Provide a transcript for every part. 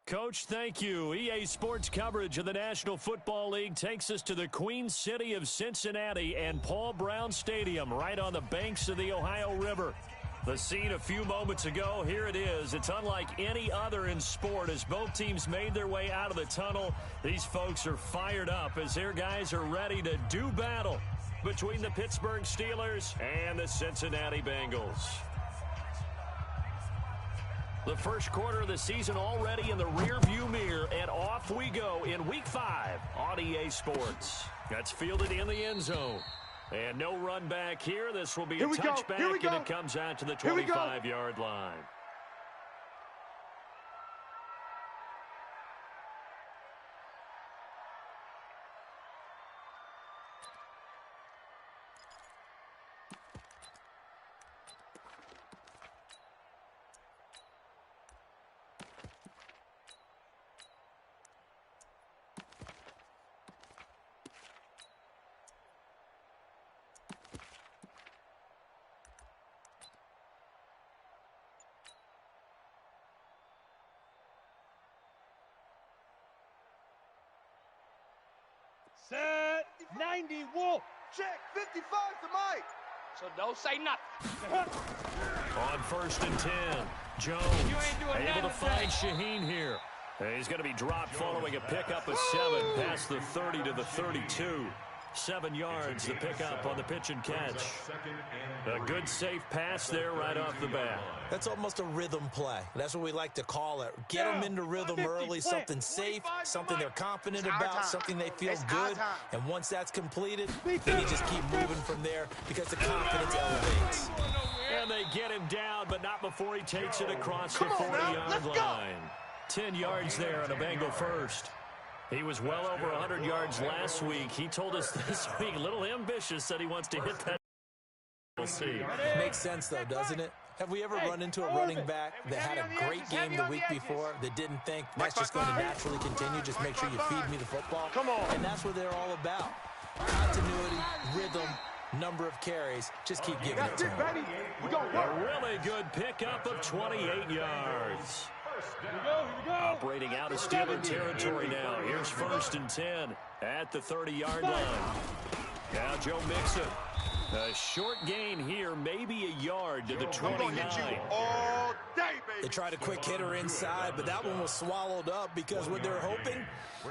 Coach, thank you. EA Sports coverage of the National Football League takes us to the Queen City of Cincinnati and Paul Brown Stadium right on the banks of the Ohio River. The scene a few moments ago, here it is. It's unlike any other in sport as both teams made their way out of the tunnel. These folks are fired up as their guys are ready to do battle between the Pittsburgh Steelers and the Cincinnati Bengals. The first quarter of the season already in the rearview mirror, and off we go in Week 5 on EA Sports. That's fielded in the end zone. And no run back here. This will be a touchback, and it comes out to the 25-yard line. Set 90 Wolf. Check 55 to Mike. So don't say nothing. On 1st and 10, Jones able to find Shaheen here. And he's going to be dropped following a pickup of 7 past the 30 to the 32. 7 yards, the pickup on the pitch and catch. A good safe pass there right off the bat. That's almost a rhythm play. That's what we like to call it. Get them into rhythm early, something safe, something they're confident about, something they feel good. And once that's completed, then you just keep moving from there because the confidence elevates. And they get him down, but not before he takes it across the 40-yard line. 10 yards there on a Bengal first. He was well over 100 yards last week. He told us this week, a little ambitious, said he wants to hit that. We'll see. Makes sense, though, doesn't it? Have we ever run into a running back that had a great game the week before that didn't think that's just going to naturally continue? Just make sure you feed me the football. Come on. And that's what they're all about. Continuity, rhythm, number of carries. Just keep giving it to them. A really good pickup of 28 yards. Operating out of Steeler territory now. Here's 1st and 10 at the 30-yard line. Now Joe Mixon. A short gain here, maybe a yard to the 29. They tried a quick hitter inside, but that one was swallowed up because what they're hoping,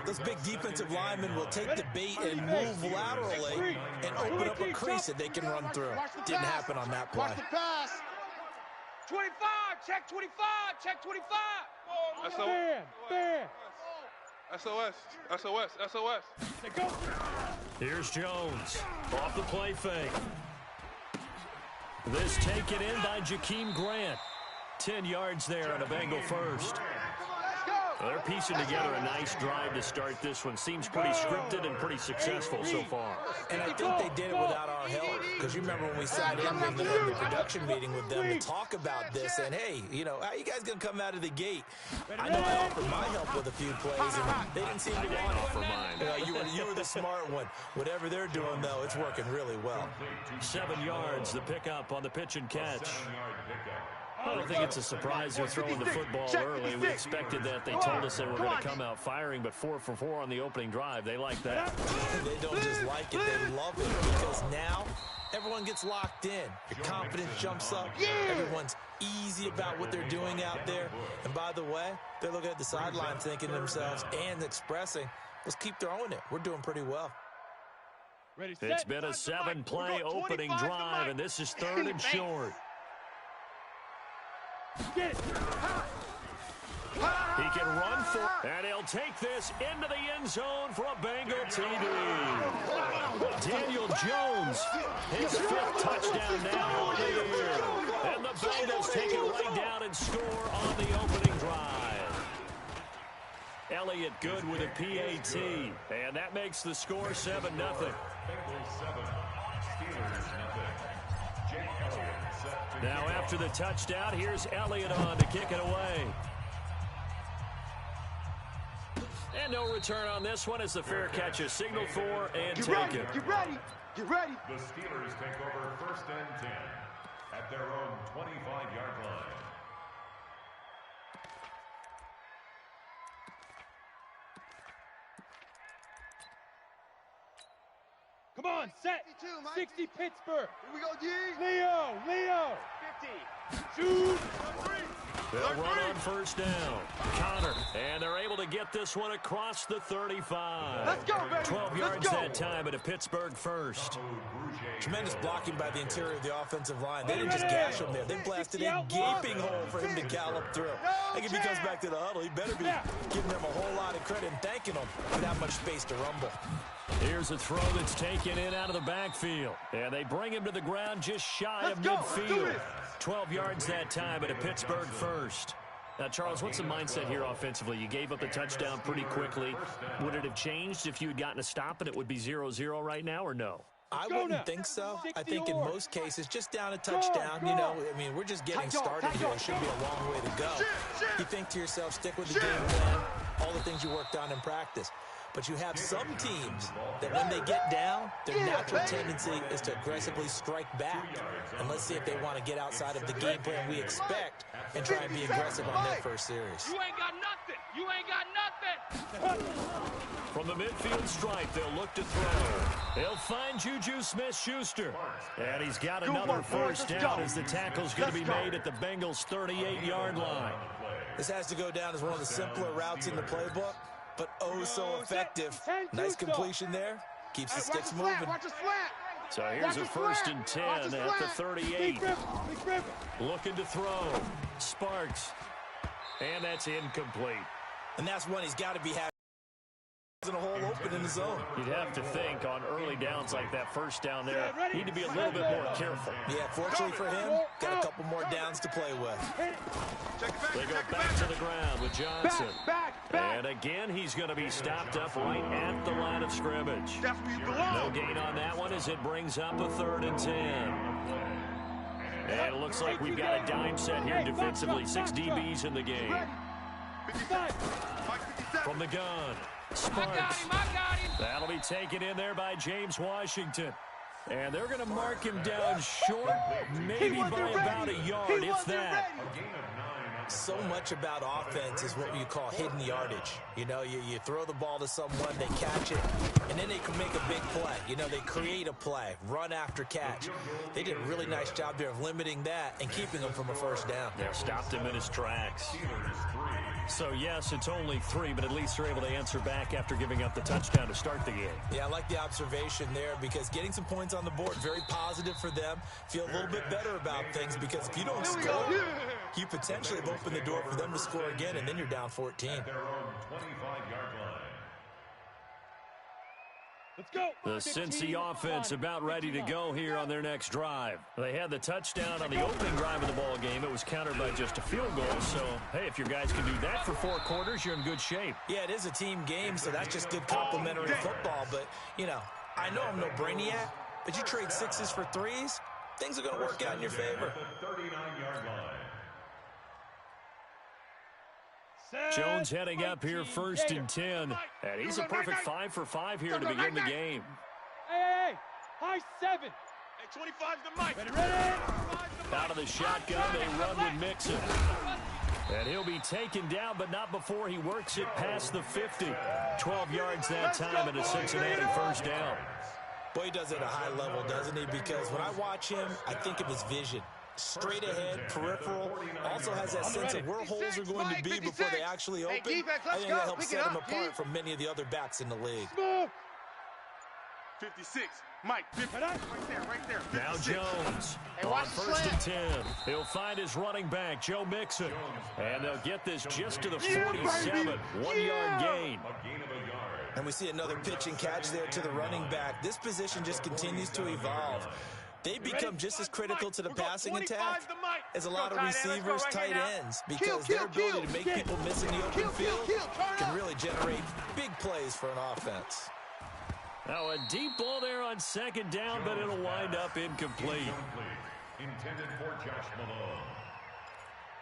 those big defensive linemen will take the bait and move laterally and open up a crease that they can run through. Didn't happen on that play. Watch the pass. 25, check 25, check 25. SOS, SOS, SOS. Here's Jones off the play fake. This taken in by Jakeem Grant. 10 yards there on a Bengal first. They're piecing together a nice drive to start this one. Seems pretty scripted and pretty successful so far. And I think they did it without our help. Because you remember when we sat in with them in the production meeting with them to talk about this. And, hey, you know, how you guys going to come out of the gate? I know I offered my help with a few plays, and they didn't seem to want to offer mine. You were the smart one. Whatever they're doing, though, it's working really well. 7 yards, the pickup on the pitch and catch. I don't think it's a surprise they're throwing the football early. We expected that. They told us they were going to come out firing, but 4 for 4 on the opening drive. They like that. They don't just like it, they love it, because now everyone gets locked in. Your confidence jumps up. Everyone's easy about what they're doing out there. And by the way, they're looking at the sideline thinking to themselves and expressing, let's keep throwing it. We're doing pretty well. It's been a 7-play opening drive, and this is 3rd and short. He can run for, and he'll take this into the end zone for a Bengal TD. Daniel Jones, his 5th touchdown now on the year. And the Bengals take it right down and score on the opening drive. Elliott good with a PAT, and that makes the score 7-0. Now after the touchdown, here's Elliott on to kick it away. And no return on this one as the fair catch is signaled for and taken. Get ready. Get ready. The Steelers take over 1st and 10 at their own 25-yard line. Come on, set. 52, Mike. 60 Pittsburgh. Here we go, G. Leo. 50. Shoot. They'll run on first down. Connor, and they're able to get this one across the 35. Let's go, baby. 12 yards that time, and a Pittsburgh first. Tremendous blocking by the interior of the offensive line. They didn't just gash him there. They blasted a gaping hole for him to gallop through. I think if he comes back to the huddle, he better be giving them a whole lot of credit and thanking them for that much space to rumble. Here's a throw that's taken in out of the backfield. And they bring him to the ground just shy of midfield. 12 yards that time, and a Pittsburgh first. Now, Charles, what's the mindset here offensively? You gave up the touchdown pretty quickly. Would it have changed if you had gotten a stop and it would be 0-0 right now, or no? I wouldn't think so. I think in most cases, just down a touchdown, you know, I mean, we're just getting started here. It should be a long way to go. You think to yourself, stick with the game plan, all the things you worked on in practice. But you have some teams that when they get down, their natural tendency is to aggressively strike back. And let's see if they want to get outside of the game plan we expect and try and be aggressive on their first series. You ain't got nothing. You ain't got nothing. From the midfield stripe, they'll look to throw. They'll find Juju Smith-Schuster. And he's got another first down as the tackle's going to be made at the Bengals' 38-yard line. This has to go down as one of the simpler routes in the playbook, but oh so effective. Nice completion there. Keeps the sticks moving. So here's a 1st and 10 at the 38. Looking to throw. Sparks. And that's incomplete. And that's one he's got to be happy. In a hole open in the zone. You'd have to think on early downs like that first down there, need to be a little bit more careful. Yeah, fortunately for him, got a couple more downs to play with. They go back to the ground with Johnson. And again, he's going to be stopped up right at the line of scrimmage. No gain on that one as it brings up a 3rd and 10. And it looks like we've got a dime set here defensively. 6 DBs in the game. From the gun. Sparks. I got him. That'll be taken in there by James Washington. And they're going to mark him down short, maybe by about a yard, if that. So much about offense is what you call hidden yardage. You know, you throw the ball to someone, they catch it, and then they can make a big play. You know, they create a play, run after catch. They did a really nice job there of limiting that and keeping him from a first down. Yeah, stopped him in his tracks. So, yes, it's only 3, but at least they're able to answer back after giving up the touchdown to start the game. Yeah, I like the observation there because getting some points on the board, very positive for them. Feel a little bit better about things because if you don't score, you potentially have opened the door for them to score again, and then you're down 14. At their own 25-yard line. Let's go. The Cincy offense about ready to go here on their next drive. They had the touchdown on the opening drive of the ball game. It was countered by just a field goal. So, hey, if your guys can do that for 4 quarters, you're in good shape. Yeah, it is a team game, so that's just good complimentary football. But, you know, I know I'm no brainiac, but you trade 6s for 3s, things are going to work out in your favor. At the 39-yard line. Jones heading up here 1st and 10. And he's a perfect 5 for 5 here to begin the game. Hey, high 7. Hey, 25's the mic. Ready? Out of the shotgun, they run with Mixon. And he'll be taken down, but not before he works it past the 50. 12 yards that time and a Cincinnati first down. Boy, he does it at a high level, doesn't he? Because when I watch him, I think of his vision. Straight ahead, peripheral, also has that sense of where holes are going to be before they actually open. I think that helps set him apart from many of the other backs in the league. 56. Mike, 50. Right there. 56. Now Jones on 1st and 10. He'll find his running back, Joe Mixon. And they'll get this just to the 47. 1-yard gain. And we see another pitch and catch there to the running back. This position just continues to evolve. They become just as critical to the passing attack as a lot of receivers, tight ends, because their ability to make people miss in the open field can really generate big plays for an offense. Now a deep ball there on 2nd down, but it'll wind up incomplete. Intended for Josh Malone.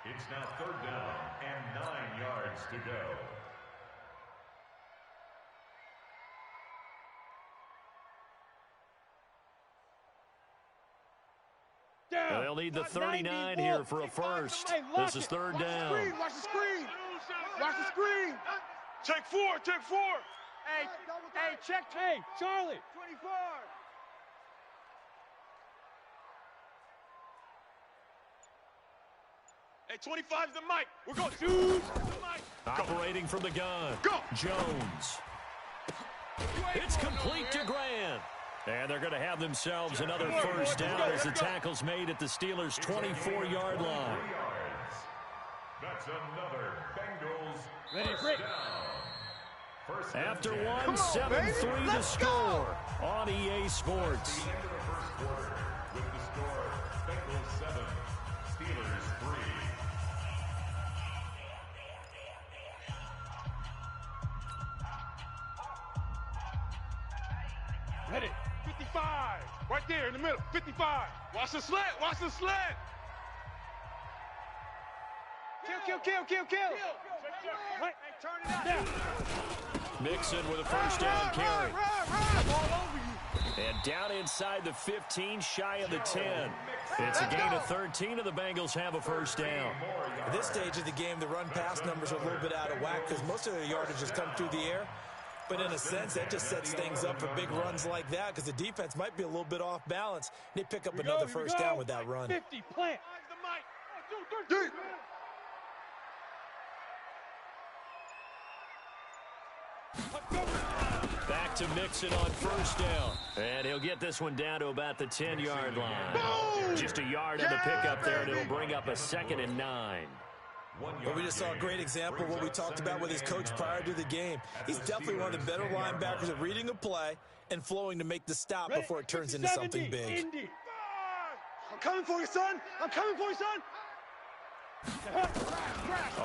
It's now 3rd down and 9 yards to go. They'll need the 39 here for a first. This is 3rd down. Watch the screen. Watch the screen. Check 4. Hey, check. Hey, Charlie. Hey, 25's the mic. We're going to choose the mic. Operating from the gun. Go. Jones. It's complete to Grant. And they're going to have themselves another first down as the tackle's made at the Steelers' 24-yard line. That's another Bengals Ready, first Rick. down. First and After 10. one, 7-3 to score on EA Sports. The end of the first quarter with the score Bengals 7, Steelers 3. Ready. 55. Right there in the middle. 55. Watch the slant. Watch the slant. Kill. Right. Turn it out. Down. Mixon with a first down carry. I'm all over you. And down inside the 15, shy of the 10. It's a gain of 13, and the Bengals have a first down. At this stage of the game, the run-pass numbers are a little bit out of whack because most of their yardage has come through the air. But in a sense, that just sets things up for big runs like that because the defense might be a little bit off balance. They pick up another first down with that run. 50, plant. The mic. Back to Mixon on first down. And he'll get this one down to about the 10-yard line. Just a yard on the pickup there, and it'll bring up a 2nd and 9. But we just saw a great example of what we talked about with his coach prior to the game. He's definitely one of the better linebackers at reading a play and flowing to make the stop before it turns into something big. Indy. I'm coming for you, son. I'm coming for you, son.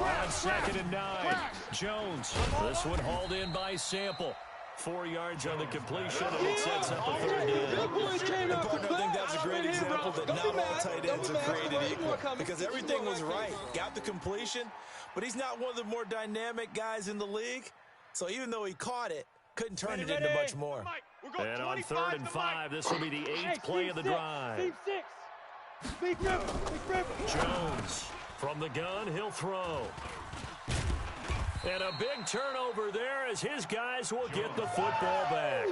On 2nd and 9, Jones. This one hauled in by Sample. 4 yards on the completion, and it sets up a 3rd down. And partner, I think that's a great example that not all tight ends are created equal because everything was right. Got the completion, but he's not one of the more dynamic guys in the league. So even though he caught it, couldn't turn it into much more. And on 3rd and 5, this will be the 8th play of the drive. Team 6. Big rip. Jones from the gun, he'll throw. And a big turnover there as his guys will get the football back.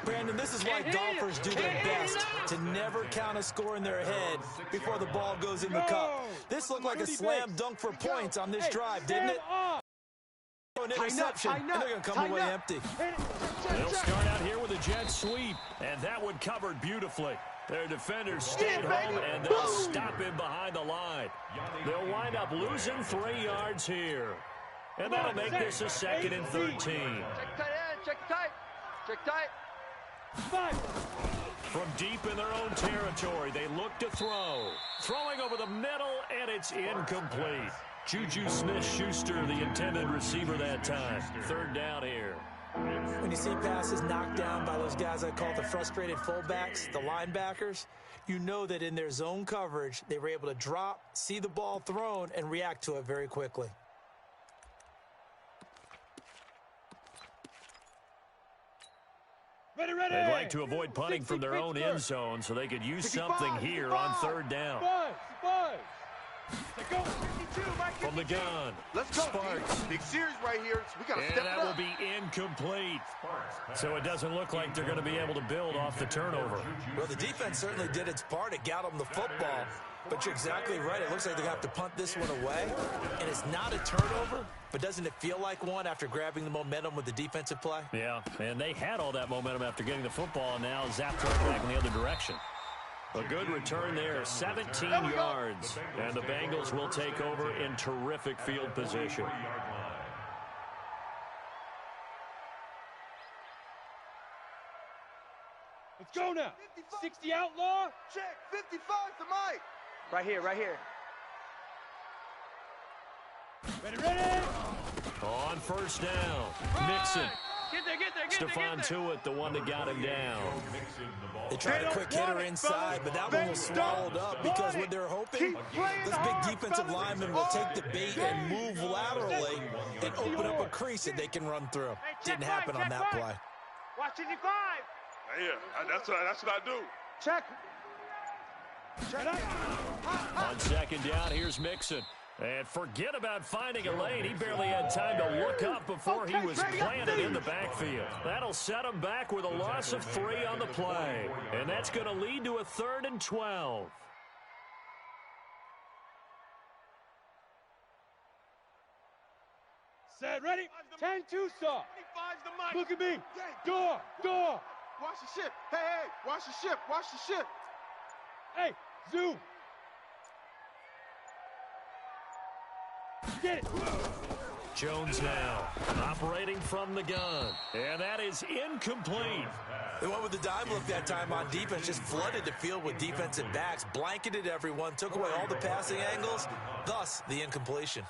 Brandon, this is why golfers do their best to never count a score in their head before the ball goes in the cup. This looked like a slam dunk for points on this drive, didn't it? An interception, and they're going to come away empty. They'll start out here with a jet sweep, and that one covered beautifully. Their defenders stayed home, and they'll stop him behind the line. They'll wind up losing 3 yards here. And that'll make this a 2nd and 13. Check tight. Check tight. 5. From deep in their own territory, they look to throw. Throwing over the middle, and it's incomplete. Juju Smith-Schuster, the intended receiver that time. 3rd down here. When you see passes knocked down by those guys I call the frustrated fullbacks, the linebackers, you know that in their zone coverage, they were able to drop, see the ball thrown, and react to it very quickly. Ready. They'd like to avoid punting from their own end zone so they could use something here on 3rd down. Buzz. Go. 52, Mike. From the gun, Let's go. Sparks. Big series right here. So we got to And step that it will up. be incomplete. So it doesn't look like they're going to be able to build off the turnover. Well, the defense certainly did its part. It got them the football. But you're exactly right. It looks like they're going to have to punt this one away. And it's not a turnover, but doesn't it feel like one after grabbing the momentum with the defensive play? Yeah, and they had all that momentum after getting the football, and now zapped right back in the other direction. A good return there, 17 yards. And the Bengals will take over in terrific field position. Let's go now. 60 outlaw. Check. 55 to Mike. Right here. Ready. On 1st down, Mixon. Get there. Stephon Tuitt, the one that got him down. They tried a quick hitter inside, but that one was swallowed up because what they're hoping, this big defensive lineman will take the bait and move laterally and open up a crease that they can run through. Didn't happen on that play. Watch 55. Yeah, that's what I do. Check. On 2nd down, here's Mixon. And forget about finding a lane. He barely had time to look up before he was planted in the backfield. That'll set him back with a loss of 3 on the play. And that's going to lead to a 3rd and 12. Set, ready? 10-2 stop. 25's the mic. Look at me. Door. Watch the ship. Hey, watch the ship. Watch the ship. Hey, zoom. Get it. Jones now operating from the gun. And that is incomplete. They went with the dime look that time on defense, just flooded the field with defensive backs, blanketed everyone, took away all the passing angles, thus the incompletion.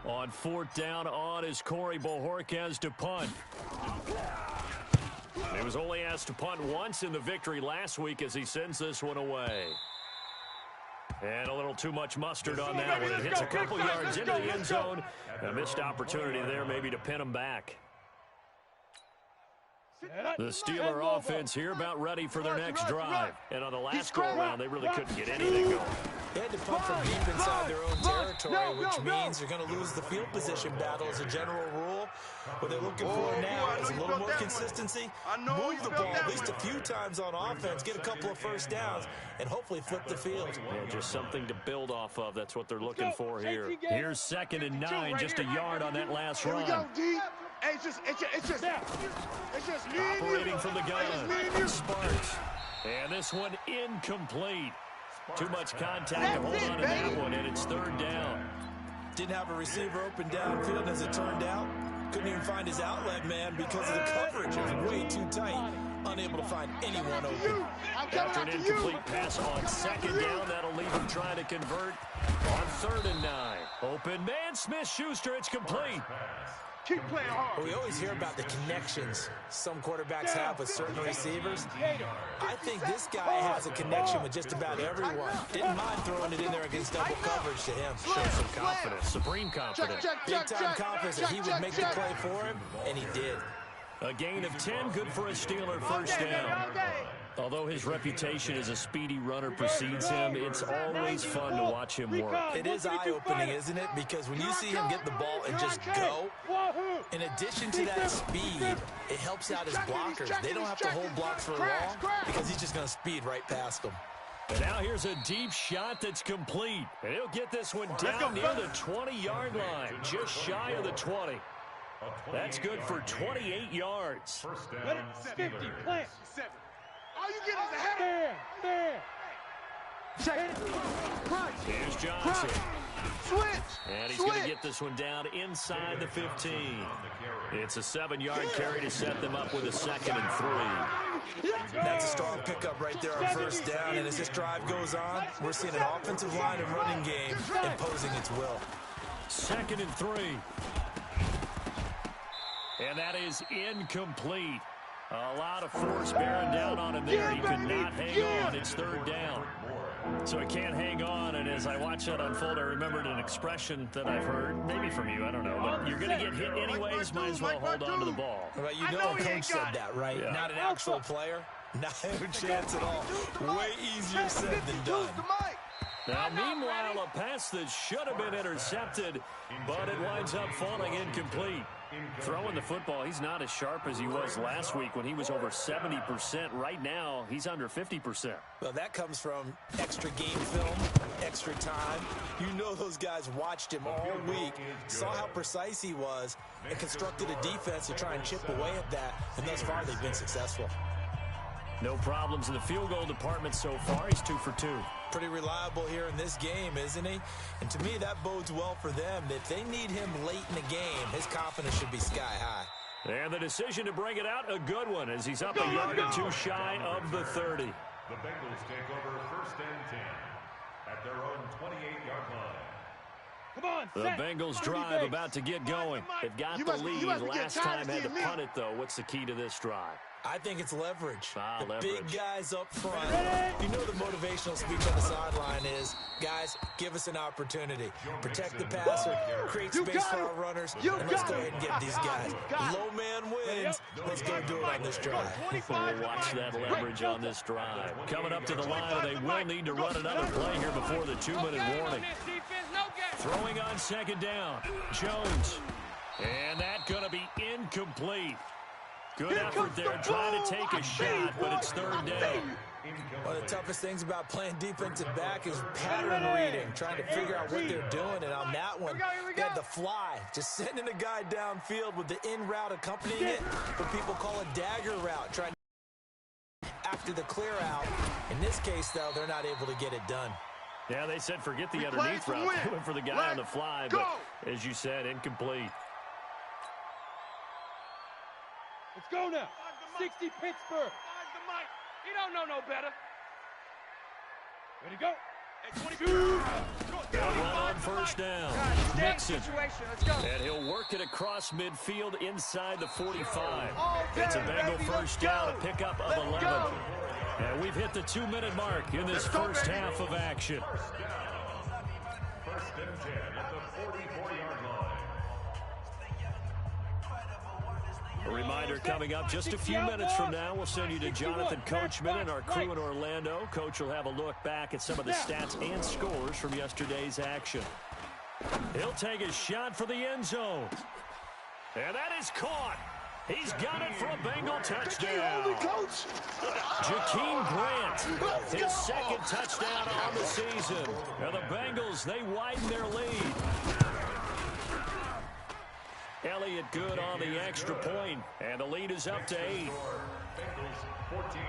On 4th down on is Corey Bojorquez to punt. He was only asked to punt once in the victory last week as he sends this one away. And a little too much mustard on that one. It hits a couple yards into the end zone. A missed opportunity there maybe to pin him back. The Steeler offense here about ready for their next drive. And on the last go-around, they really couldn't get anything going. They had to punt from deep inside their own territory, which means you're going to lose the field position battle as a general rule. What they're looking for now is a little more consistency, move the ball at least a few times on offense, get a couple of first downs, and hopefully flip the field. Yeah, just something to build off of. That's what they're looking for here. Here's 2nd and 9, just a yard on that last run. Here we go, D. Hey, it's just me and you. Operating from the gun, Sparks. And this one incomplete. Too much contact to hold on to that one, and it's 3rd down. Didn't have a receiver open downfield as it turned out. Couldn't even find his outlet man because of the coverage. It was way too tight. Unable to find anyone open. After an incomplete pass on 2nd down, that'll leave him trying to convert on 3rd and 9. Open man, Smith-Schuster, it's complete. Keep playing hard. We always hear about the connections some quarterbacks have with certain receivers. I think this guy has a connection with just about everyone. Didn't mind throwing it in there against double coverage to him. Shows some confidence, supreme confidence. Big-time confidence that he would make the play for him, and he did. A gain of 10, good for a Steeler 1st down. Although his reputation as a speedy runner precedes him, it's always fun to watch him work. It is eye-opening, isn't it? Because when you see him get the ball and just go, in addition to that speed, it helps out his blockers. They don't have to hold blocks for long because he's just going to speed right past them. And now here's a deep shot that's complete. And he'll get this one down near the 20-yard line, just shy of the 20. That's good for 28 yards. Let it 50, plant. All you get is a header. There. Check it. Crunch. Here's Johnson. Switch. And he's going to get this one down inside the 15. It's a 7-yard carry to set them up with a 2nd and 3. That's a strong pickup right there on 1st down. And as this drive goes on, we're seeing an offensive line and running game imposing its will. 2nd and 3. And that is incomplete. A lot of force bearing down on him there. He could not hang on. It's 3rd down. So he can't hang on, and as I watch that unfold, I remembered an expression that I've heard, maybe from you, I don't know, but you're going to get hit anyways, might as well hold on to the ball. Well, you know a coach said that, right? Yeah. Not an actual player. Not a chance at all. Way easier said than done. Now, meanwhile, a pass that should have been intercepted, but it winds up falling incomplete. Throwing the football, he's not as sharp as he was last week when he was over 70%. Right now, he's under 50%. Well, that comes from extra game film, extra time. You know those guys watched him all week, saw how precise he was, and constructed a defense to try and chip away at that, and thus far they've been successful. No problems in the field goal department so far. He's 2 for 2. Pretty reliable here in this game, isn't he? And to me, that bodes well for them. If they need him late in the game, his confidence should be sky high. And the decision to bring it out, a good one, as he's up a yard or 2 shy of the 30. The Bengals take over 1st and 10 at their own 28-yard line. Come on, The Bengals drive about to get going. They've got the lead. Last time had to punt it, though. What's the key to this drive? I think it's leverage. The Leverage. big guys up front. You know the motivational speech on the sideline is, guys, give us an opportunity. Protect the passer, create space for our runners, and let's go ahead and get these guys. Low man wins. Let's go do it on this drive. We'll watch that leverage on this drive. Coming up to the line, they will need to run another play here before the 2-minute warning. Throwing on 2nd down, Jones. And that's going to be incomplete. Good effort there, trying to take a shot, but it's 3rd down. Well, the toughest things about playing defensive back is pattern reading, trying to figure out what they're doing. And on that one, they had the fly, just sending a guy downfield with the in route accompanying it, what people call a dagger route, trying to after the clear out. In this case, though, they're not able to get it done. Yeah, they said forget the underneath route. They went for the guy on the fly, but as you said, incomplete. Let's go now. 60 Pittsburgh. He don't know no better. Ready to go. They'll run on first down. Mixon. Let's go. And he'll work it across midfield inside the 45. It's a Bengal first down, a pickup of 11. And we've hit the 2-minute mark in this first half of action. First and 10 at the 44-yard line. A reminder coming up just a few minutes from now. We'll send you to Jonathan Coachman and our crew in Orlando. Coach will have a look back at some of the stats and scores from yesterday's action. He'll take a shot for the end zone. And that is caught. He's got it for a Bengal touchdown. Jakeem Grant, his second touchdown on the season. And the Bengals, they widen their lead. Elliott good on the extra point, and the lead is up to 8. Bengals 14,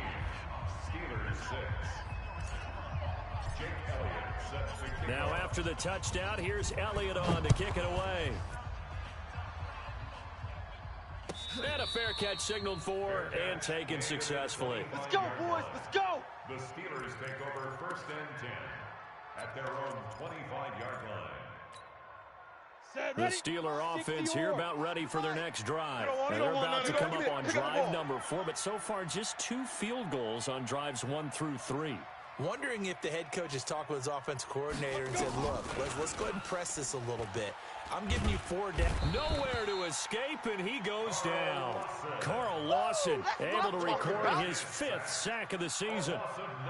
Steelers 6. Jake Elliott set to kick Now off. after the touchdown, here's Elliott on to kick it away. And a fair catch signaled for and taken successfully. Let's go, boys. Let's go. The Steelers take over first and 10 at their own 25-yard line. The Steeler offense here about ready for their next drive. And they're about to come up on drive number 4, but so far just 2 field goals on drives 1 through 3. Wondering if the head coach has talked with his offensive coordinator and said, look, let's go ahead and press this a little bit. I'm giving you 4 down. Nowhere to escape, and he goes down. Carl Lawson able to record his 5th sack of the season.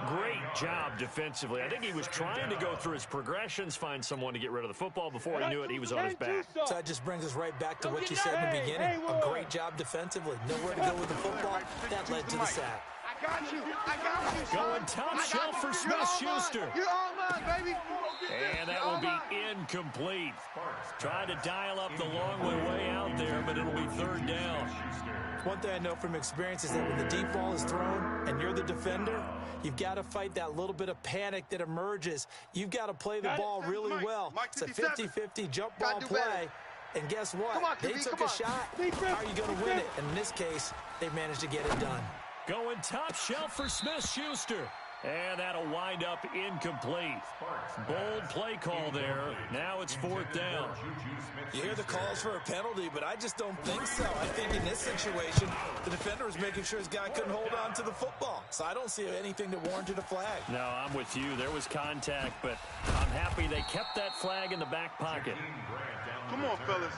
Great job defensively. I think he was trying to go through his progressions, find someone to get rid of the football. Before he knew it, he was on his back. So that just brings us right back to what you said in the beginning. A great job defensively. Nowhere to go with the football. That led to the sack. I got you. I got you. Going top shelf for Smith-Schuster. You're all mine, baby. And that will be incomplete. Trying to dial up the long way out there, but it'll be 3rd down. One thing I know from experience is that when the deep ball is thrown and you're the defender, you've got to fight that little bit of panic that emerges. You've got to play the ball really well. It's a 50-50 jump ball play. And guess what? They took a shot. How are you going to win it? And in this case, they managed to get it done. Going top shelf for Smith-Schuster. And that'll wind up incomplete. Bold play call there. Now it's 4th down. You hear the calls for a penalty, but I just don't think so. I think in this situation, the defender was making sure his guy couldn't hold on to the football. So I don't see anything that warranted a flag. No, I'm with you. There was contact, but I'm happy they kept that flag in the back pocket. Come on, fellas.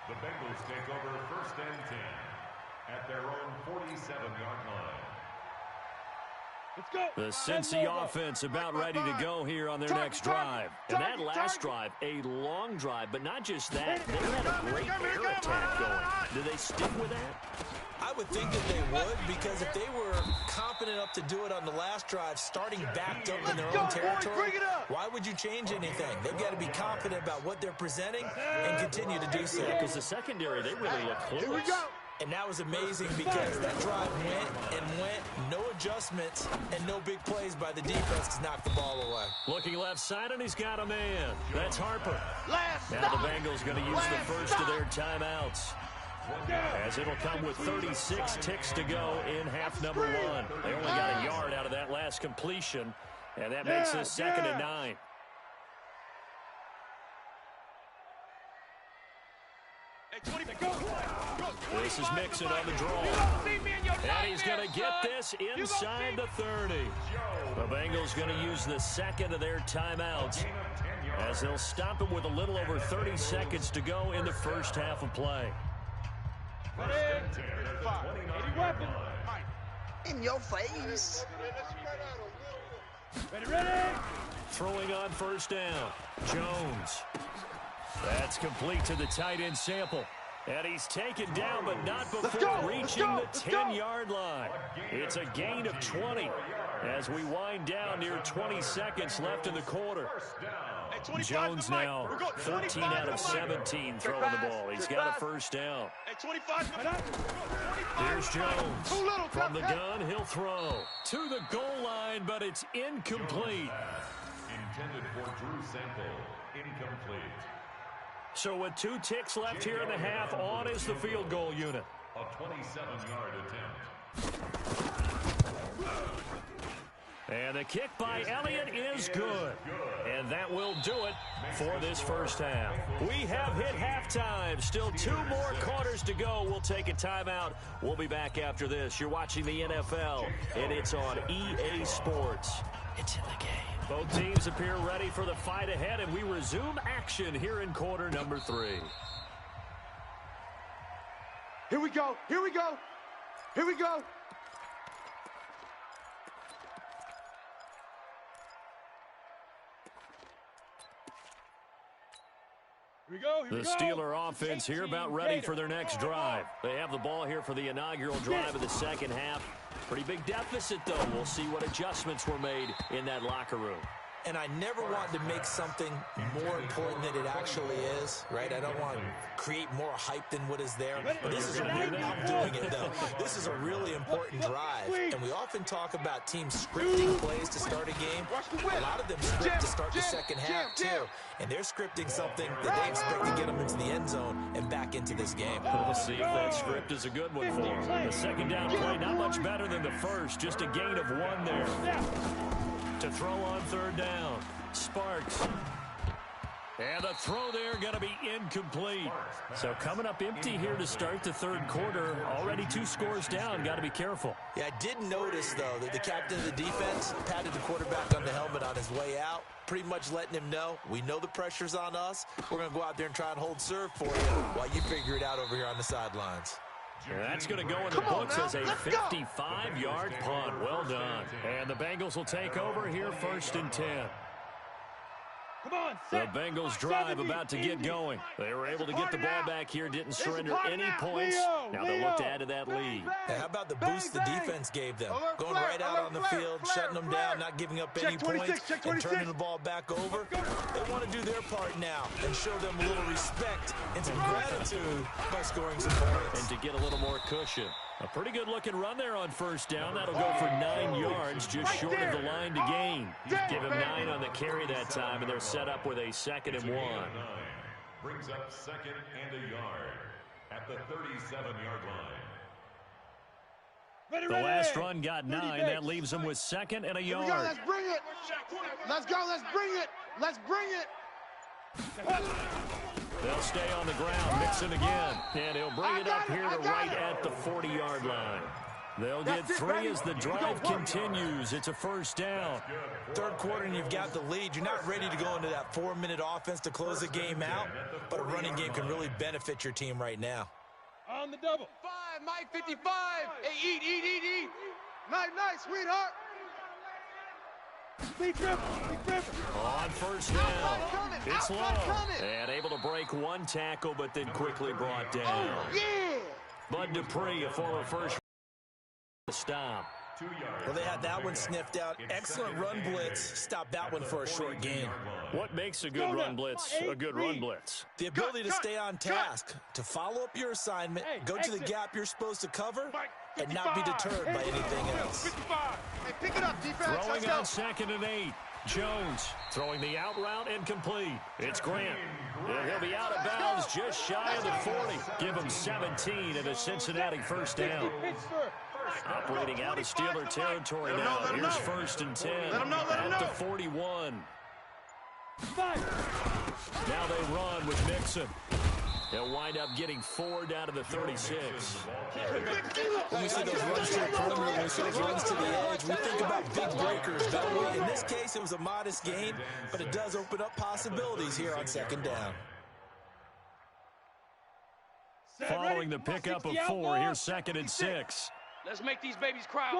The Bengals take over first and 10 at their own 47-yard line. Let's go. The Cincy offense about ready to go here on their next drive. And that last drive, a long drive, but not just that. They had a great air attack going. Do they stick with that? I would think that they would, because if they were confident enough to do it on the last drive, starting backed up in their own territory, why would you change anything? They've got to be confident about what they're presenting and continue to do so. Because the secondary, they really look clueless. And that was amazing because that drive went, no adjustments, and no big plays by the defense to knock the ball away. Looking left side, and he's got a man. That's Harper. Now the Bengals going to use the first of their timeouts, as it'll come with 36 ticks to go in half number 1. They only got a yard out of that last completion, and that makes this 2nd and 9. This is Mixon on the draw. And he's going to get this inside the 30. The Bengals going to use the 2nd of their timeouts, as they'll stop it with a little over 30 seconds to go in the first half of play. In your face. Ready. Throwing on first down, Jones. That's complete to the tight end Sample. And he's taken down, but not before reaching the 10-yard line. It's a gain of 20. as we wind down near 20 seconds left in the quarter. Jones now 13 out of 17 throwing the ball. He's got a first down. Here's Jones. From the gun, he'll throw to the goal line, but it's incomplete. Intended for Drew Sample. Incomplete. So with 2 ticks left here in the half, on is the field goal unit. A 27-yard attempt. And the kick by Elliott is good. And that will do it for this first half. We have hit halftime. Still 2 more quarters to go. We'll take a timeout. We'll be back after this. You're watching the NFL, and it's on EA Sports. It's in the game. Both teams appear ready for the fight ahead, and we resume action here in quarter number 3. Here we go. Here we go. Here we go. The Steeler offense here about ready for their next drive. They have the ball here for the inaugural drive of the second half. Pretty big deficit, though. We'll see what adjustments were made in that locker room. And I never want to make something more important than it actually is, right? I don't want to create more hype than what is there. But this is I'm doing it, though. This is a really important drive. And we often talk about teams scripting plays to start a game. A lot of them script to start the second half, too. And they're scripting something that they expect to get them into the end zone and back into this game. We'll see if that script is a good one for them. The second down play, not much better than the first. Just a gain of 1 there. To throw on third down. Sparks. And the throw there going to be incomplete. So coming up empty here to start the third quarter. Already 2 scores down. Got to be careful. Yeah, I did notice, though, that the captain of the defense patted the quarterback on the helmet on his way out, pretty much letting him know, we know the pressure's on us. We're going to go out there and try and hold serve for you while you figure it out over here on the sidelines. That's going to go in the books as a 55-yard punt. Well done. And the Bengals will take over here 1st and 10. The Bengals drive about to get going. They were able to get the ball back here, didn't surrender any points. Now they'll look to add to that lead. Hey, how about the boost the defense gave them? Going right out on the field, shutting them down, not giving up any points, and turning the ball back over. They want to do their part now and show them a little respect and some gratitude by scoring some points. And to get a little more cushion. A pretty good-looking run there on first down. That'll go for 9 yards, just short of the line to gain. Give him 9 on the carry that time, and they're set up with a 2nd and 1. Brings up 2nd and a yard at the 37-yard line. The last run got 9. That leaves them with 2nd and a yard. Let's bring it. Let's go. Let's bring it. Let's bring it. They'll stay on the ground, Mixon again, and he'll bring it up here to right at the 40-yard line. They'll get 3 as the drive continues. It's a first down. Third quarter and you've got the lead. You're not ready to go into that 4-minute offense to close the game out, but a running game can really benefit your team right now. On the double. 5, Mike 55. Hey, eat. Night, sweetheart. On first down, it's low, and able to break 1 tackle, but then quickly brought down. Bud Dupree, a former first stop. Well, they had that one sniffed out. Excellent run blitz. Stop that one for a short gain. What makes a good run blitz a good run blitz? The ability to stay on task, to follow up your assignment, go to the gap you're supposed to cover, and not be deterred by anything else. Hey, pick it up, defense. Throwing on 2nd and 8. Jones throwing the out route incomplete. It's Grant. And he'll be out of bounds just shy of the 40. Give him 17 and a Cincinnati first down. Operating out of Steeler territory now. Here's 1st and 10 at the 41. Now they run with Mixon. They'll wind up getting 4 down to the 36. When we see those runs to the perimeter, when we see those runs to the edge, we think about big breakers, don't we? In this case, it was a modest gain, but it does open up possibilities here on 2nd down. Following the pickup of 4, here's 2nd and 6. Let's make these babies cry.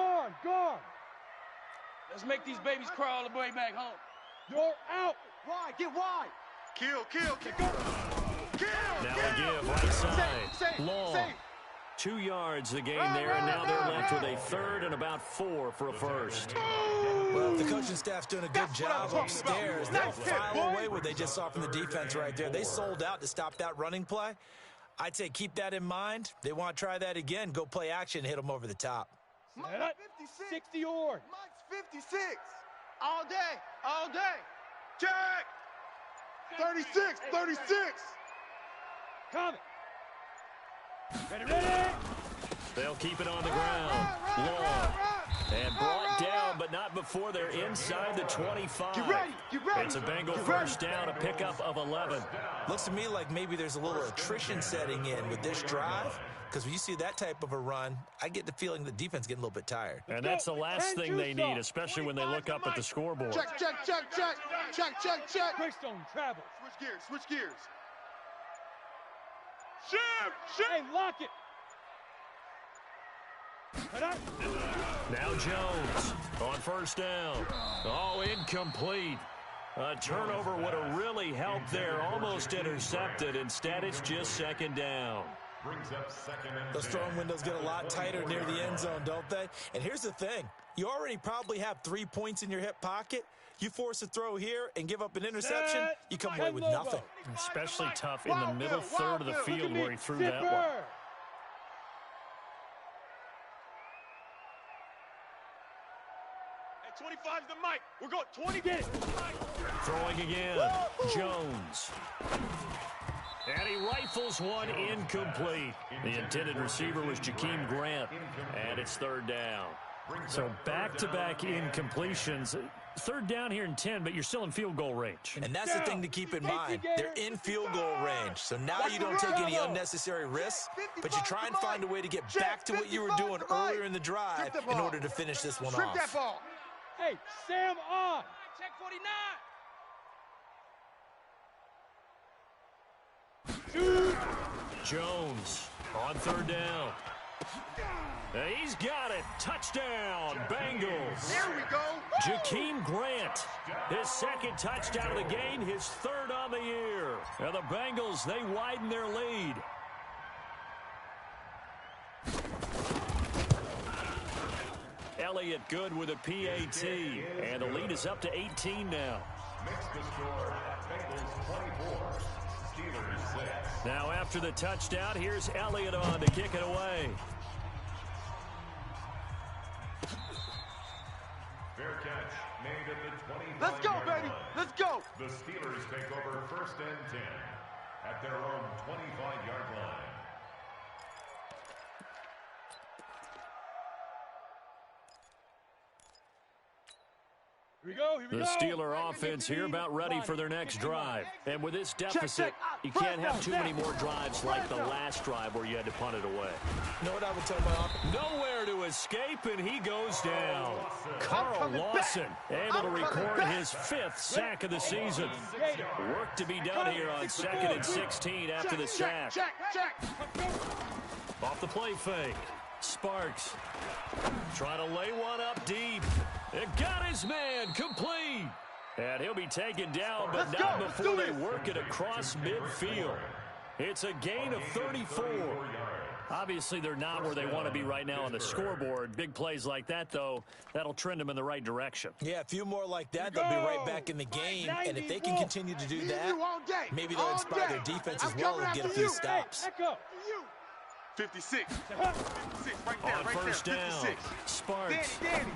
Guard. Let's make these babies cry all the way back home. You're out. Wide, get wide. Kill. Now a give right side. Long. 2 yards the gain there, and now they're left with a third and about 4 for a first. Well, if the coaching staff's doing a good job upstairs, they'll file away what they just saw from the defense right there. They sold out to stop that running play. I'd say keep that in mind. They want to try that again. Go play action and hit them over the top. 60 yards. Mike's 56. All day. All day. Check. 36. 36. Coming. Ready. They'll keep it on the ground. Long. And brought down, but not before they're inside the 25. Get ready. It's a Bengal first down, a pickup of 11. Looks to me like maybe there's a little attrition setting in with this drive, because when you see that type of a run, I get the feeling the defense getting a little bit tired. And that's the last thing they need, especially when they look up at the scoreboard. Check. Greystone travel. Switch gears. Shift. Hey, lock it. Now Jones on first down. Oh, incomplete. A turnover would have really helped there. Almost intercepted. Instead, it's just second down. Those throwing windows get a lot tighter near the end zone, don't they? And here's the thing. You already probably have 3 points in your hip pocket. You force a throw here and give up an interception, you come away with nothing. Especially tough in the middle third of the field where he threw that one. Hey, 25's the mic. We're going 20. Get it. Throwing again. Jones. And he rifles one incomplete. The intended receiver was Jakeem Grant. And it's third down. So back-to-back incompletions. Third down here in 10, but you're still in field goal range. And that's the thing to keep in mind. They're in field goal range. So now you don't take any unnecessary risks, but you try and find a way to get back to what you were doing earlier in the drive in order to finish this one Strip off. that ball. Hey, Sam on. Check 49. Jones on third down. He's got it. Touchdown, Bengals. There we go. Jakeem Grant, his second touchdown of the game, his third on the year. And the Bengals, they widen their lead. Elliott good with a PAT, and the lead is up to 18 now. Makes the score Bengals 24, Steelers 6. Now after the touchdown, here's Elliott on to kick it away. Fair catch made at the 25. Let's go, baby. Let's go. The Steelers take over first and 10 at their own 25-yard line. Here we The go. Steeler offense here about ready for their next drive. And with this deficit, you can't have too many more drives like the last drive where you had to punt it away. You know what I would tell my offense? Nowhere to escape, and he goes down. Carl Lawson able to record his 5th sack of the season. Work to be done here on 2nd and 16 after the sack. Check. Off the play fake. Sparks trying to lay one up deep. It got his man complete. And he'll be taken down, but not before they work it across midfield. It's a gain of 34. Obviously, they're not where they want to be right now on the scoreboard. Big plays like that, though, that'll trend them in the right direction. Yeah, a few more like that, they'll be right back in the game. And if they can continue to do that, maybe they'll inspire their defense as well and get a few stops. Echo. 56. 56 right there. On first down, 56. Sparks. Danny.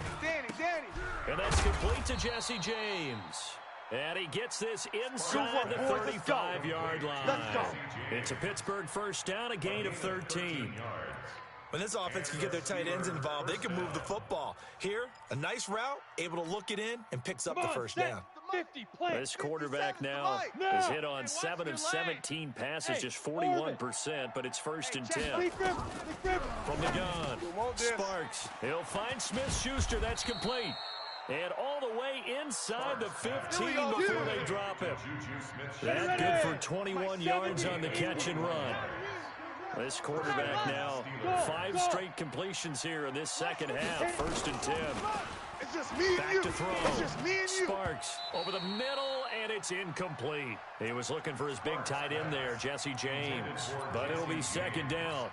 And that's complete to Jesse James. And he gets this inside the 35-yard line. Let's go. It's a Pittsburgh first down, a gain of 13. When this offense can get their tight ends involved, they can move the football. Here, a nice route, able to look it in, and picks up the first down. 50 play. This quarterback now is hit on 7 of 17 passes, just 41%, but it's first and 10. From the gun, Sparks. He'll find Smith-Schuster. That's complete. And all the way inside the 15 before they drop him. That's good for 21 yards on the catch and run. This quarterback now, 5 straight completions here in this second half. First and 10. It's just me and you. Back to throw. It's just me and you. Sparks over the middle, and it's incomplete. He was looking for his big tight end there, Jesse James, but it'll be second down.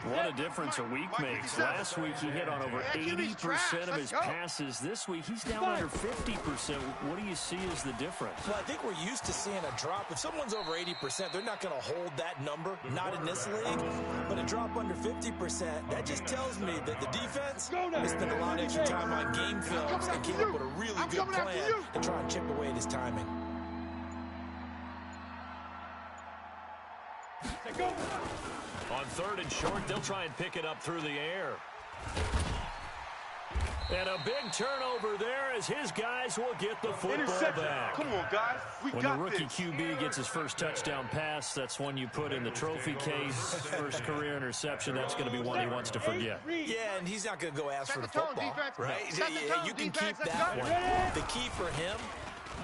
What a difference a week makes. Last week he hit on over 80% of his passes. This week he's down under 50%. What do you see as the difference? Well, I think we're used to seeing a drop. If someone's over 80%, they're not going to hold that number, not in this league. But a drop under 50%, that just tells me that the defense has spent a lot of extra time on game films and came up with a really good plan to try and chip away at his timing. On third and short, they'll try and pick it up through the air. And a big turnover there as his guys will get the football back. Come on, guys. When the rookie QB gets his first touchdown pass, that's one you put in the trophy case. First career interception, that's going to be one he wants to forget. Yeah, and he's not going to go ask for the football, right? You can keep that one. The key for him,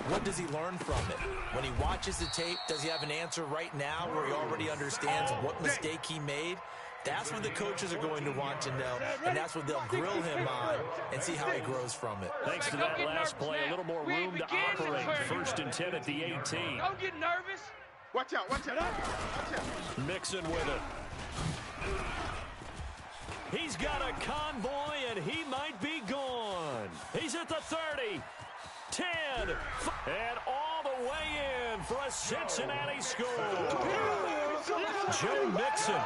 what does he learn from it? When he watches the tape, does he have an answer right now where he already understands what mistake he made? That's what the coaches are going to want to know, and that's what they'll grill him on and see how he grows from it. Thanks to that last play, a little more room to operate. First and 10 at the 18. Don't get nervous. Watch out, watch out. Watch out. Mixon with it. He's got a convoy, and he might be gone. He's at the 30, 10, and all the way in for a Cincinnati score. Joe Mixon,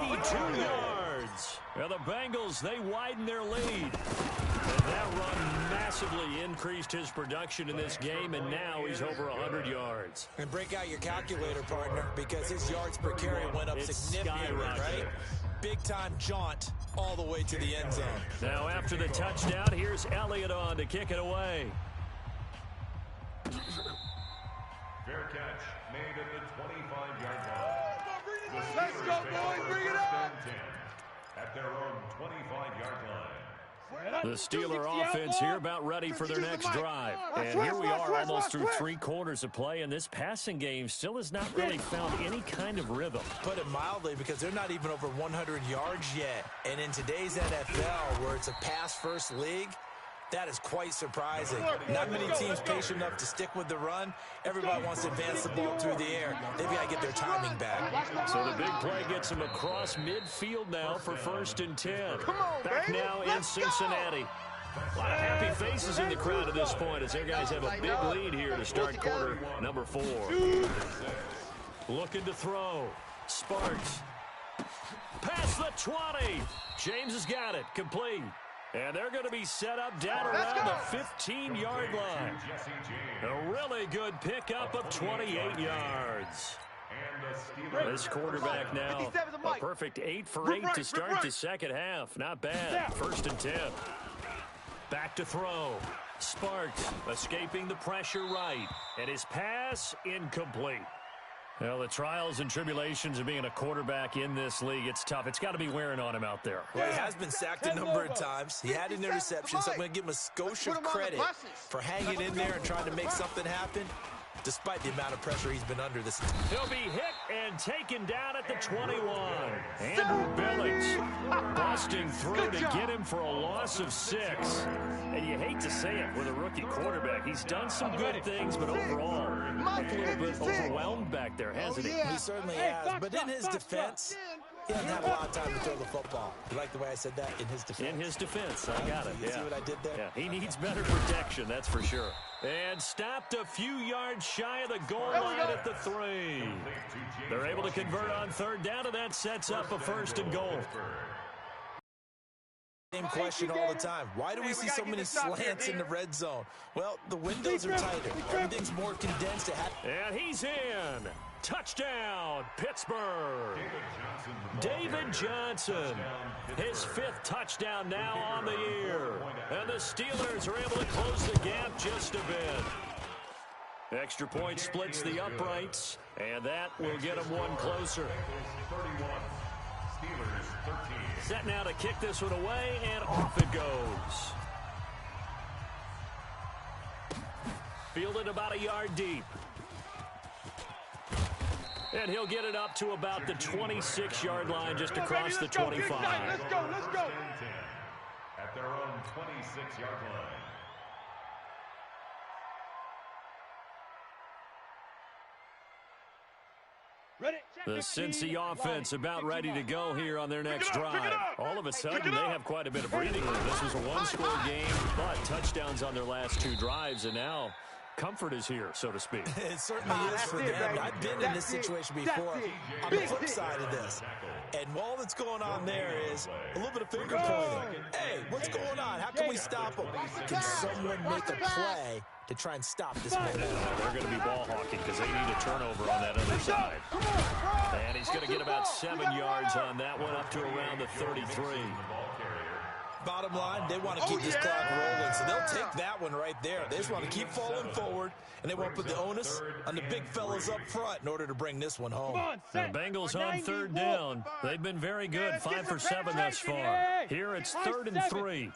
82 yards. Now the Bengals, they widen their lead. And that run massively increased his production in this game, and now he's over 100 yards. And break out your calculator, partner, because his yards per carry went up significantly, right? Big-time jaunt all the way to the end zone. Now after the touchdown, here's Elliott on to kick it away. Fair catch made at the 25-yard line. Let's go, boys. Bring it up. At their own 25-yard line. The Steeler offense here about ready for their next drive. And here we are almost through 3 quarters of play, and this passing game still has not really found any kind of rhythm. Put it mildly, because they're not even over 100 yards yet. And in today's NFL, where it's a pass-first league, that is quite surprising. Not many teams patient enough to stick with the run. Everybody wants to advance the ball through the air. They've got to get their timing back. So the big play gets him across midfield now for first and 10. Back now in Cincinnati. A lot of happy faces in the crowd at this point as their guys have a big lead here to start quarter number 4. Looking to throw. Sparks. Past the 20. James has got it. Complete. And they're going to be set up down around the 15-yard line. A really good pickup of 28 yards. This quarterback now, a perfect 8 for 8 to start the second half. Not bad. First and 10. Back to throw. Sparks escaping the pressure right. And his pass incomplete. Well, the trials and tribulations of being a quarterback in this league, it's tough. It's got to be wearing on him out there. Well, he has been sacked a number of times. He had an interception, so I'm going to give him a skosh of credit for hanging in there and trying to make something happen, despite the amount of pressure he's been under this. He'll be hit and taken down at the 21. Andrew Billings busting through to get him for a loss of 6. And you hate to say it with a rookie quarterback. He's done some good things, but overall, a little bit overwhelmed back there, hasn't he? He certainly has. But in his defense, he doesn't have a lot of time to throw the football. You like the way I said that? In his defense. In his defense. I got it. You see what I did there? Yeah, he needs better protection, that's for sure. And stopped a few yards shy of the goal line at the 3. They're able to convert on third down, and that sets up a first and goal. Same question all the time. Why do we see so many slants in the red zone? Well, the windows are tighter. Everything's more condensed. And he's in. Touchdown, Pittsburgh. David Johnson, his 5th touchdown now on the year. And the Steelers are able to close the gap just a bit. Extra point splits the uprights, and that will get them one closer. 31. Steelers 13. Set now to kick this one away, and off it goes. Fielded about a yard deep. And he'll get it up to about the 26-yard line, just across the 25. Let's go, let's go. At their own 26-yard line. The Cincy offense about ready to go here on their next drive. All of a sudden, they have quite a bit of breathing room. This was a one-score game, but touchdowns on their last 2 drives, and now comfort is here, so to speak. It certainly is for them. I've been in this situation before on the flip side of this. And all that's going on there is a little bit of finger pointing. Hey, what's going on? How can we stop them? Can someone make a play to try and stop this momentum? They're going to be ball hawking because they need a turnover on that other side. And he's going to get about 7 yards on that one, up to around the 33. Bottom line, they want to keep this clock rolling, so they'll take that one right there. They just want to keep falling forward, and they want to put the onus on the big fellas up front in order to bring this one home. The Bengals on 3rd down. They've been very good, 5 for 7 thus far. Here it's 3rd and 3.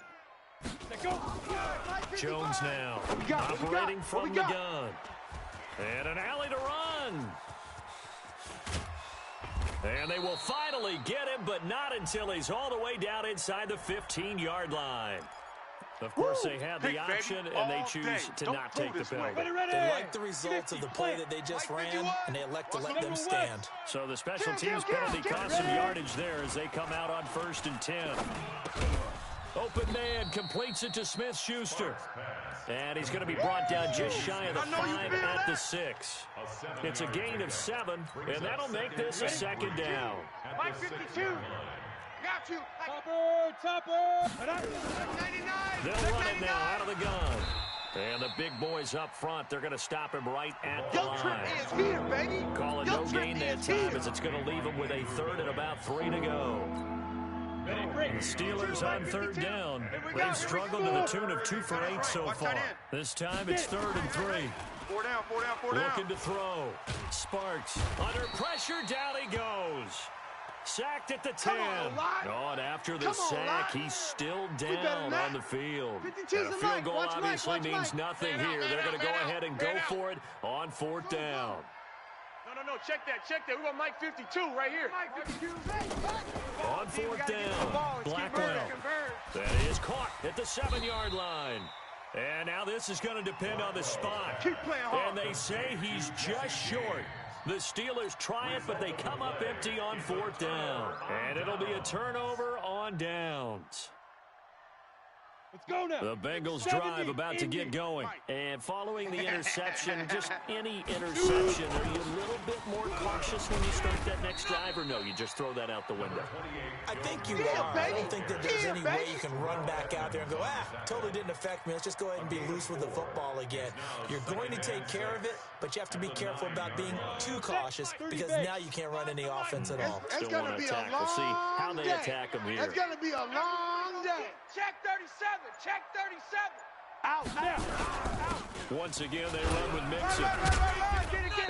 Jones now, operating from the gun. And an alley to run. And they will finally get him, but not until he's all the way down inside the 15-yard line. Of course, they had the option, and they choose to not take the penalty. They like the results of the play that they just ran, and they elect to let them stand. So the special teams penalty cost some yardage there as they come out on 1st and 10. Open man completes it to Smith-Schuster. And he's going to be brought down just shy of the 5 at the 6. It's a gain of 7, and that'll make this a 2nd down. Mike 52. Got you. Topper. 99. They'll run it now out of the gun. And the big boys up front, they're going to stop him right at the line. Is here, baby. Call it no gain that time as it's going to leave him with a 3rd and about 3 to go. The Steelers on 3rd down. They've struggled to the tune of 2 for 8 so far. This time it's 3rd and 3. 4 down, 4 down, 4 down. Looking to throw. Sparks under pressure. Down he goes. Sacked at the 10. Oh, and after the sack, he's still down on the field. And a field goal obviously means nothing here. They're going to go ahead and go for it on 4th down. No, check that. We got Mike 52 right here. On 4th down, Blackwell. That is caught at the 7-yard line. And now this is going to depend on the spot. Keep playing hard. And they say he's just short. The Steelers try it, but they come up empty on 4th down. And it'll be a turnover on downs. Let's go now. The Bengals drive about to get going. And following the interception, just any interception, are you a little bit more cautious when you start that next drive, or no, you just throw that out the window? I think you are. I don't think that there's any way you can run back out there and go, totally didn't affect me. Let's just go ahead and be loose with the football again. You're going to take care of it, but you have to be careful about being too cautious because now you can't run any offense at all. It's going to be a long We'll see how they attack them here. It's going to be a long day. Check 37. Check 37. Out. Now. Once again, they run with Mixon.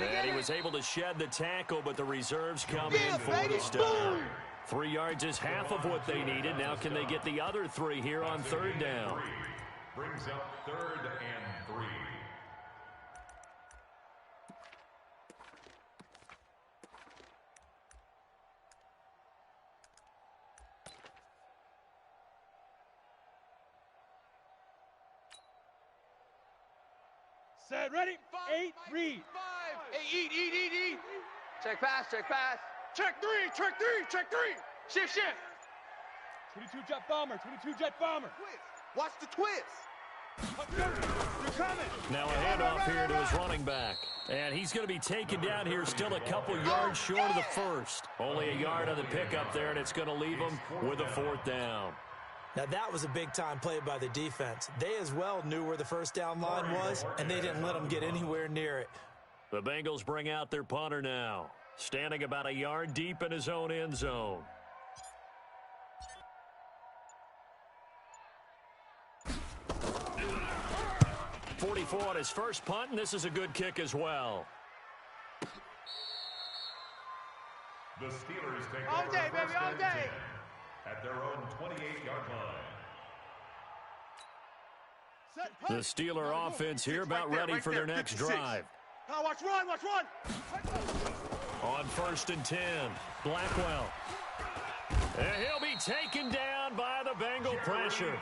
And he was able to shed the tackle, but the reserves come in for the stop. 3 yards is half of what they needed. Now can they get the other 3 here on 3rd down? Brings up 3rd and 3. Set, ready. 8, read. 5. Hey, eat. Check pass. Check 3. Check 3. Shift. 22 jet bomber. Watch the twist. You're coming. Now a handoff here to his running back. And he's going to be taken down here, still a couple yards short of the 1st. Only a yard on the pickup there, and it's going to leave him with a 4th down. Now, that was a big-time play by the defense. They as well knew where the 1st down line was, and they didn't let them get anywhere near it. The Bengals bring out their punter now, standing about a yard deep in his own end zone. .44 on his first punt, and this is a good kick as well. The Steelers take All over day, baby, 1st all and day. 10 at their own 28-yard line. The Steeler offense here about ready for their next drive. Now watch run. On 1st and 10, Blackwell. And he'll be taken down by the Bengal pressure.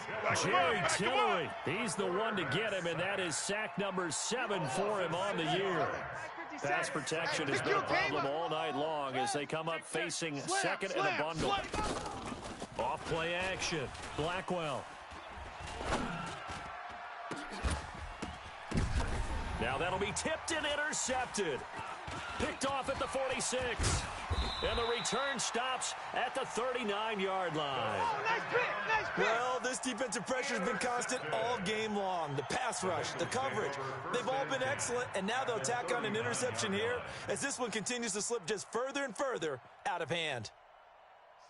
Jerry Tillery, he's the one to get him, and that is sack number 7 for him on the year. Pass protection has been a problem all night long as they come up facing second and a bundle. Off play action. Blackwell. Now that'll be tipped and intercepted. Picked off at the 46. And the return stops at the 39-yard line. Oh, nice pick, nice pick. Well, this defensive pressure has been constant all game long. The pass rush, the coverage, they've all been excellent, and now they'll tack on an interception here as this one continues to slip just further and further out of hand.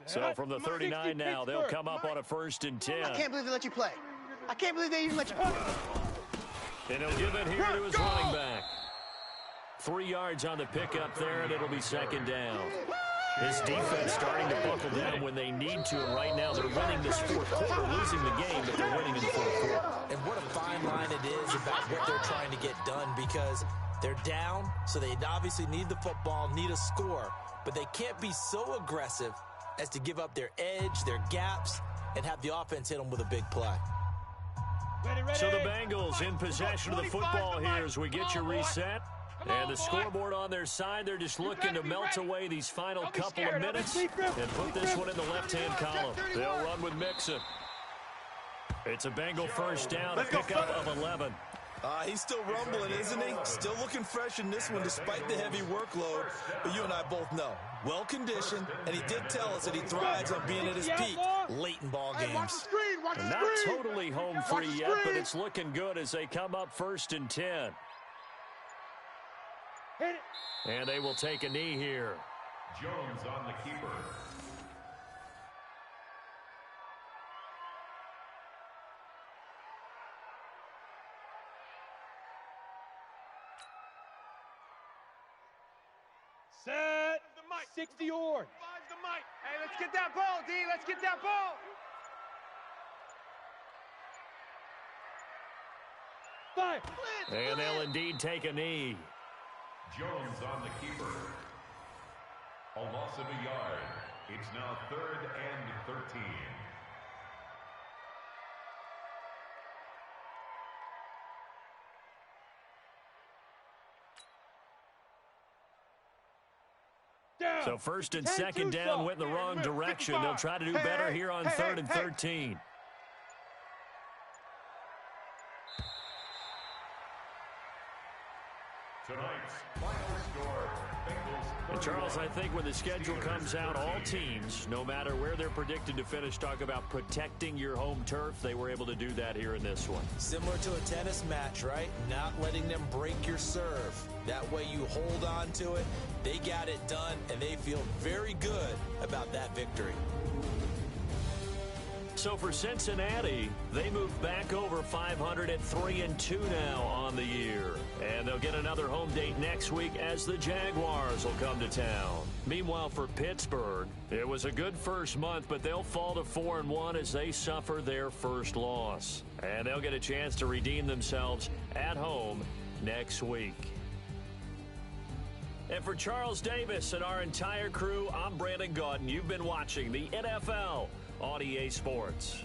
So from the 39 now, they'll come up on a 1st and 10. I can't believe they let you play. I can't believe they even let you play. And he'll give it here to his running back. 3 yards on the pickup there, and it'll be 2nd down. His defense starting to buckle down when they need to, and right now they're winning this 4th quarter, losing the game, but they're winning in the 4th quarter. And what a fine line it is about what they're trying to get done, because they're down, so they obviously need the football, need a score, but they can't be so aggressive as to give up their edge, their gaps, and have the offense hit them with a big play. So the Bengals in possession of the football here as we get you reset. And the scoreboard on their side, they're just looking to melt away these final couple of minutes and put this one in the left-hand column. They'll run with Mixon. It's a Bengal 1st down, a pickup of 11. He's still rumbling, isn't he? Still looking fresh in this one despite the heavy workload. But you and I both know, well-conditioned, and he did tell us that he thrives on being at his peak late in ball games. Not totally home free yet, but it's looking good as they come up 1st and 10. And they will take a knee here. Jones on the keeper. Set. 60 yard. Hey, let's get that ball, D. Let's get that ball. 5. And they'll indeed take a knee. Jones on the keeper. A loss of a yard. It's now 3rd and 13. Down. So 1st and 2nd down went in the wrong direction. They'll try to do better here on 3rd and 13. Tonight's final score, Bengals. And Charles, I think when the schedule comes out, all teams, no matter where they're predicted to finish, talk about protecting your home turf. They were able to do that here in this one. Similar to a tennis match, right? Not letting them break your serve. That way you hold on to it. They got it done, and they feel very good about that victory. So for Cincinnati, they move back over 500 at 3-2 now on the year. And they'll get another home date next week as the Jaguars will come to town. Meanwhile, for Pittsburgh, it was a good first month, but they'll fall to 4-1 as they suffer their first loss. And they'll get a chance to redeem themselves at home next week. And for Charles Davis and our entire crew, I'm Brandon Gaudin. You've been watching the NFL on EA Sports.